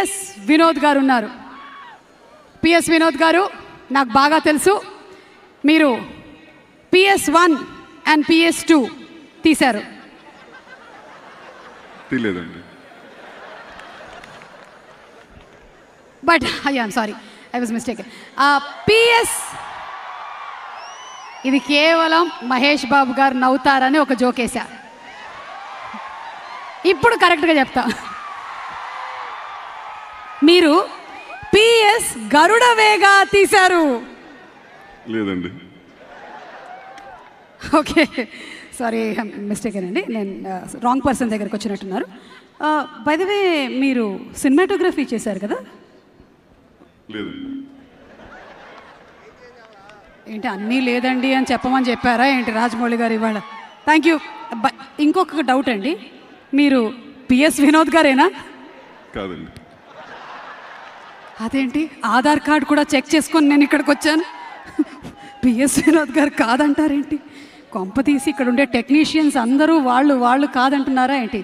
PS Vinod గారు ఉన్నారు. PS Vinod గారు నాకు బాగా తెలుసు, మీరు PS1 అండ్ PS2 తీశారు. తీలేదండి. But I'm sorry, I was mistaken. PS ఇది కేవలం మహేష్ బాబు గారు నవ్వుతారని ఒక జోకేశా. ఇప్పుడు కరెక్ట్గా చెప్తా, మీరు పిఎస్ గరుడ వేగ తీశారు. లేదండి. ఓకే, సారీ, మిస్టేక్ అండి, నేను రాంగ్ పర్సన్ దగ్గరికి వచ్చినట్టున్నారు. బై ద వే, మీరు సినిమాటోగ్రఫీ చేశారు కదా? లేదండి. ఏంటి అన్నీ లేదండి అని చెప్పమని చెప్పారా ఏంటి రాజమౌళి గారు ఇవాళ? Thank you. ఇంకొక డౌట్ అండి, మీరు పిఎస్ వినోద్ గారేనా? కాదండి. అదేంటి, ఆధార్ కార్డు కూడా చెక్ చేసుకొని నేను ఇక్కడికి వచ్చాను. పిఎస్ వినోద్ గారు కాదంటారేంటి? కొంప తీసి ఇక్కడ ఉండే టెక్నీషియన్స్ అందరూ వాళ్ళు కాదంటున్నారా ఏంటి?